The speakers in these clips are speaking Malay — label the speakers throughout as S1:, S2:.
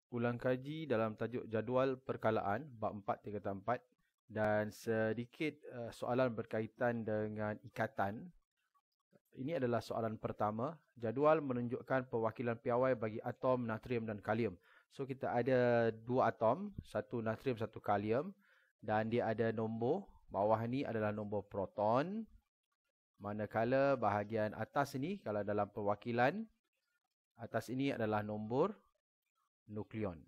S1: ulang kaji dalam tajuk jadual perkalaan bab 4 tingkatan 4 dan sedikit soalan berkaitan dengan ikatan. Ini adalah soalan pertama. Jadual menunjukkan perwakilan piawai bagi atom natrium dan kalium. So kita ada dua atom, satu natrium, satu kalium, dan dia ada nombor. Bawah ni adalah nombor proton. Manakala bahagian atas ni, kalau dalam perwakilan, atas ini adalah nombor nukleon.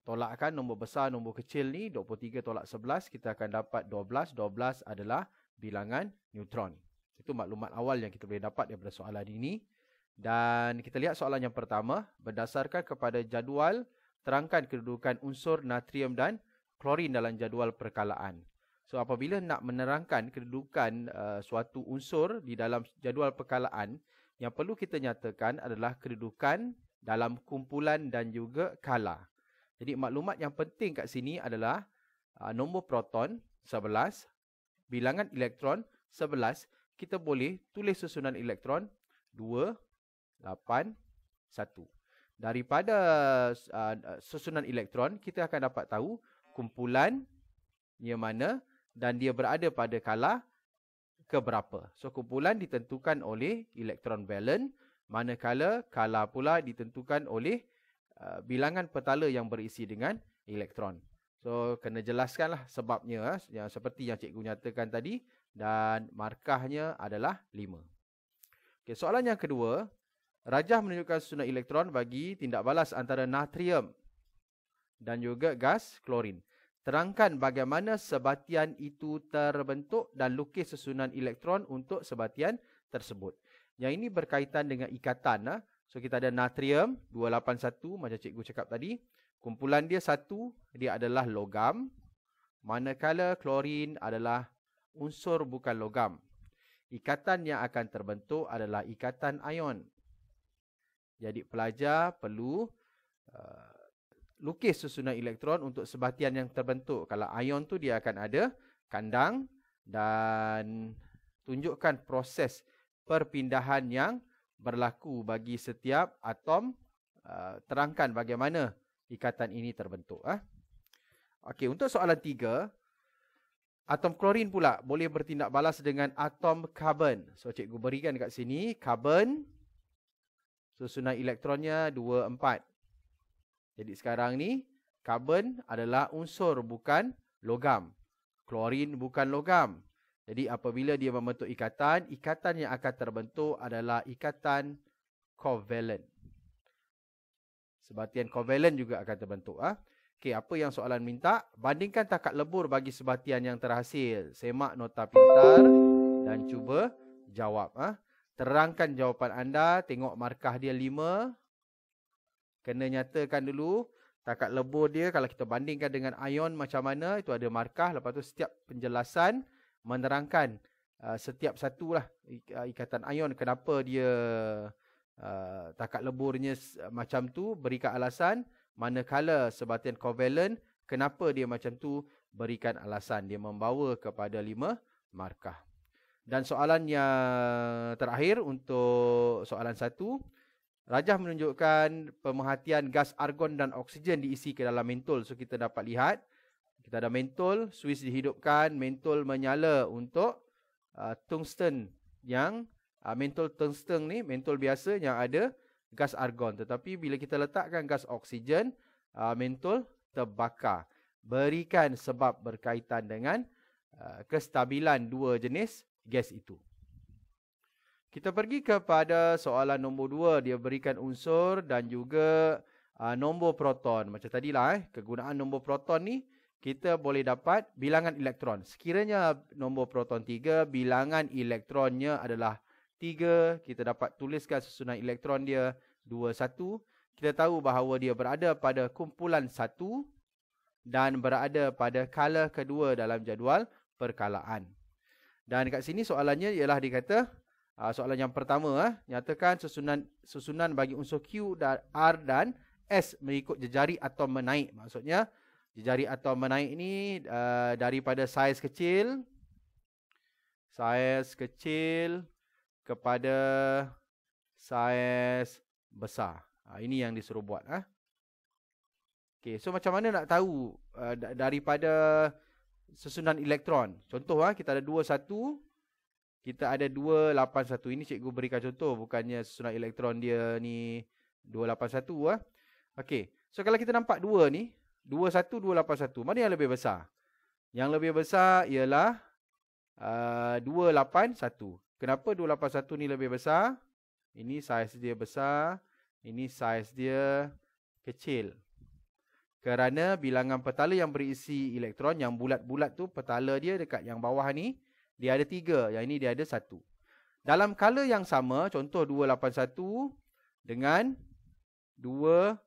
S1: Tolakkan nombor besar, nombor kecil ni, 23 tolak 11, kita akan dapat 12. 12 adalah bilangan neutron. Itu maklumat awal yang kita boleh dapat daripada soalan ini. Dan kita lihat soalan yang pertama. Berdasarkan kepada jadual, terangkan kedudukan unsur natrium dan klorin dalam jadual perkalaan. So apabila nak menerangkan kedudukan suatu unsur di dalam jadual perkalaan, yang perlu kita nyatakan adalah kedudukan dalam kumpulan dan juga kala. Jadi maklumat yang penting kat sini adalah nombor proton 11, bilangan elektron 11, kita boleh tulis susunan elektron 2, 8, 1. Daripada susunan elektron, kita akan dapat tahu kumpulannya mana dan dia berada pada kala keberapa. So kumpulan ditentukan oleh elektron valent, manakala kala pula ditentukan oleh bilangan petala yang berisi dengan elektron. So kena jelaskanlah sebabnya, yang seperti yang cikgu nyatakan tadi, dan markahnya adalah 5. Okay, soalan yang kedua, rajah menunjukkan susunan elektron bagi tindak balas antara natrium dan juga gas klorin. Terangkan bagaimana sebatian itu terbentuk dan lukis susunan elektron untuk sebatian tersebut. Yang ini berkaitan dengan ikatan. So kita ada natrium 281 macam cikgu cakap tadi. Kumpulan dia 1, dia adalah logam. Manakala klorin adalah unsur bukan logam. Ikatan yang akan terbentuk adalah ikatan ion. Jadi pelajar perlu lukis susunan elektron untuk sebatian yang terbentuk. Kalau ion tu dia akan ada kandang dan tunjukkan proses perpindahan yang berlaku bagi setiap atom. Terangkan bagaimana ikatan ini terbentuk. Okey, untuk soalan 3, atom klorin pula boleh bertindak balas dengan atom karbon. So cikgu berikan kat sini karbon, susunan elektronnya 2, 4. Jadi sekarang ni, karbon adalah unsur bukan logam. Klorin bukan logam. Jadi apabila dia membentuk ikatan, ikatan yang akan terbentuk adalah ikatan kovalent. Sebatian kovalent juga akan terbentuk. Okey, apa yang soalan minta? Bandingkan takat lebur bagi sebatian yang terhasil. Semak nota pintar dan cuba jawab. Terangkan jawapan anda. Tengok markah dia 5. Kena nyatakan dulu takat lebur dia kalau kita bandingkan dengan ion macam mana, itu ada markah. Lepas tu setiap penjelasan menerangkan setiap satulah ikatan ion kenapa dia takat leburnya macam tu, berikan alasan. Manakala sebatian kovalent kenapa dia macam tu, berikan alasan. Dia membawa kepada 5 markah. Dan soalan yang terakhir untuk soalan 1, rajah menunjukkan pemerhatian gas argon dan oksigen diisi ke dalam mentol. So kita dapat lihat, kita ada mentol, suis dihidupkan, mentol menyala untuk tungsten yang mentol tungsten ni, mentol biasa yang ada gas argon. Tetapi bila kita letakkan gas oksigen, mentol terbakar. Berikan sebab berkaitan dengan kestabilan dua jenis gas itu. Kita pergi kepada soalan nombor 2. Dia berikan unsur dan juga nombor proton. Macam tadilah, kegunaan nombor proton ni, kita boleh dapat bilangan elektron. Sekiranya nombor proton 3, bilangan elektronnya adalah 3. Kita dapat tuliskan susunan elektron dia 2, 1. Kita tahu bahawa dia berada pada kumpulan 1 dan berada pada kala kedua dalam jadual perkalaan. Dan kat sini soalannya ialah dikata, soalan yang pertama, nyatakan susunan bagi unsur Q dan R dan S mengikut jejari atom menaik. Maksudnya, jejari atom menaik ni daripada saiz kecil kepada saiz besar. Ini yang disuruh buat. Okay, so macam mana nak tahu daripada susunan elektron? Contoh, kita ada 21, kita ada 281. Ini cikgu berikan contoh, bukannya susunan elektron dia ni 281. Okay, so kalau kita nampak 2 ni, 21, 281, mana yang lebih besar? Yang lebih besar ialah 281. Kenapa 281 ni lebih besar? Ini saiz dia besar, ini saiz dia kecil. Kerana bilangan petala yang berisi elektron, yang bulat-bulat tu, petala dia dekat yang bawah ni, dia ada 3. Yang ini dia ada 1. Dalam kala yang sama, contoh 281 dengan 287.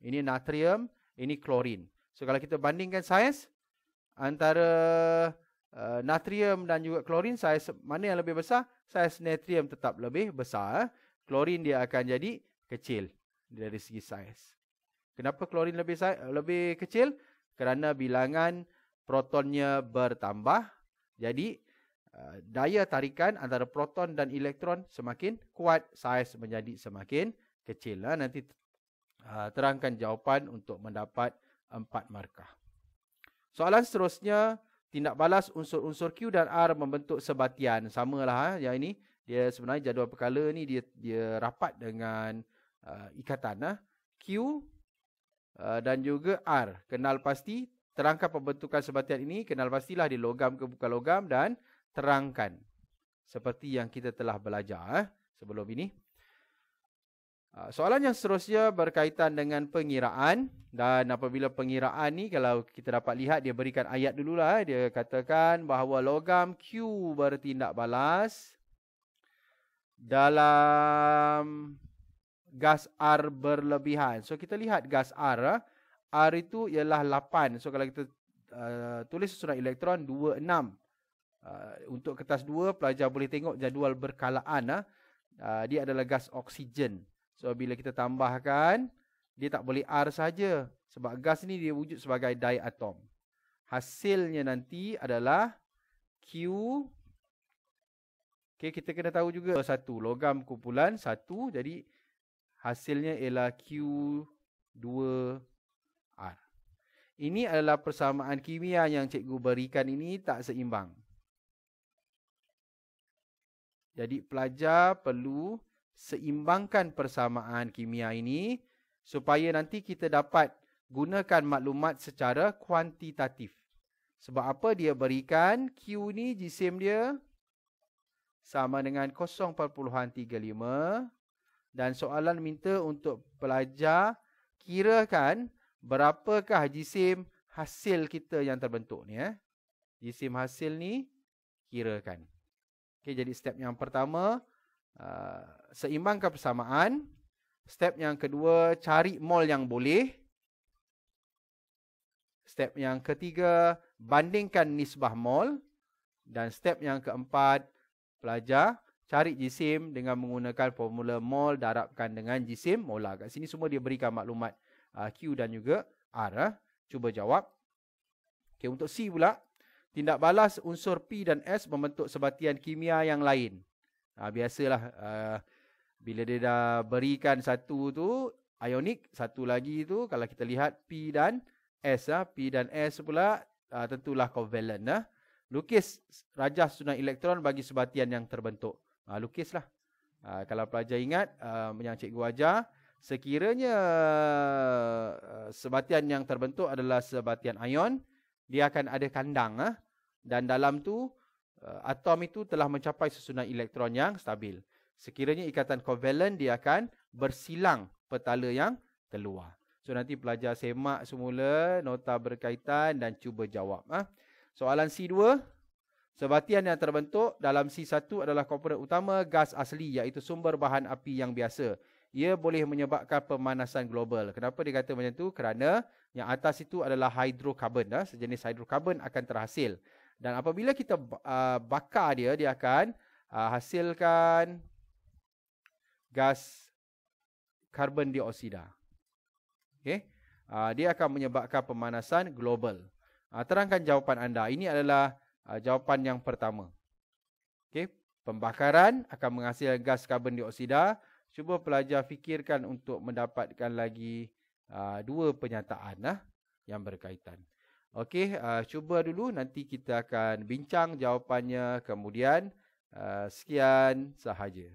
S1: Ini natrium, ini klorin. So, kalau kita bandingkan saiz antara natrium dan juga klorin, saiz mana yang lebih besar? Saiz natrium tetap lebih besar. Klorin dia akan jadi kecil dari segi saiz. Kenapa klorin lebih kecil? Kerana bilangan protonnya bertambah. Jadi, daya tarikan antara proton dan elektron semakin kuat, saiz menjadi semakin kecil. Nanti terangkan jawapan untuk mendapat 4 markah. Soalan seterusnya, tindak balas unsur-unsur Q dan R membentuk sebatian. Samalah yang ini, dia sebenarnya jadual perkala ni dia rapat dengan ikatan. Q dan juga R. Kenal pasti, terangkan pembentukan sebatian ini, kenal pastilah dia logam ke bukan logam dan terangkan. Seperti yang kita telah belajar sebelum ini. Soalan yang seterusnya berkaitan dengan pengiraan. Dan apabila pengiraan ni, kalau kita dapat lihat, dia berikan ayat dululah. Dia katakan bahawa logam Q bertindak balas dalam gas R berlebihan. So, kita lihat gas R. R itu ialah 8. So, kalau kita tulis susunan elektron 26. Untuk kertas 2, pelajar boleh tengok jadual berkalaan. Dia adalah gas oksigen. So, bila kita tambahkan, dia tak boleh R saja. Sebab gas ni dia wujud sebagai diatom. Hasilnya nanti adalah Q. Okay, kita kena tahu juga 1. Logam kumpulan 1. Jadi, hasilnya ialah Q2R. Ini adalah persamaan kimia yang cikgu berikan ini tak seimbang. Jadi pelajar perlu seimbangkan persamaan kimia ini supaya nanti kita dapat gunakan maklumat secara kuantitatif. Sebab apa dia berikan? Q ni jisim dia sama dengan 0.35. Dan soalan minta untuk pelajar kirakan berapakah jisim hasil kita yang terbentuk ni. Jisim hasil ni kirakan. Okay, jadi step yang pertama, seimbangkan persamaan. Step yang kedua, cari mol yang boleh. Step yang ketiga, bandingkan nisbah mol. Dan step yang keempat, pelajar cari jisim dengan menggunakan formula mol darabkan dengan jisim molar. Kat sini semua dia berikan maklumat Q dan juga R. Cuba jawab. Okay, untuk C pula, tindak balas unsur P dan S membentuk sebatian kimia yang lain. Biasalah, bila dia dah berikan satu tu ionik, satu lagi tu kalau kita lihat P dan S. P dan S pula tentulah covalent. Lukis rajah susunan elektron bagi sebatian yang terbentuk. Lukislah. Kalau pelajar ingat yang cikgu ajar, sekiranya sebatian yang terbentuk adalah sebatian ion, dia akan ada kandang. Dan dalam tu, atom itu telah mencapai susunan elektron yang stabil. Sekiranya ikatan covalent, dia akan bersilang petala yang keluar. So, nanti pelajar semak semula nota berkaitan dan cuba jawab. Soalan C2. Sebatian yang terbentuk dalam C1 adalah komponen utama gas asli, iaitu sumber bahan api yang biasa. Ia boleh menyebabkan pemanasan global. Kenapa dia kata macam tu? Kerana yang atas itu adalah hidrokarbon. Sejenis hidrokarbon akan terhasil. Dan apabila kita bakar dia, dia akan hasilkan gas karbon dioksida. Okay? Dia akan menyebabkan pemanasan global. Terangkan jawapan anda. Ini adalah jawapan yang pertama. Okay? Pembakaran akan menghasilkan gas karbon dioksida Cuba pelajar fikirkan untuk mendapatkan lagi 2 penyataan yang berkaitan. Okey, cuba dulu, nanti kita akan bincang jawapannya kemudian. Sekian sahaja.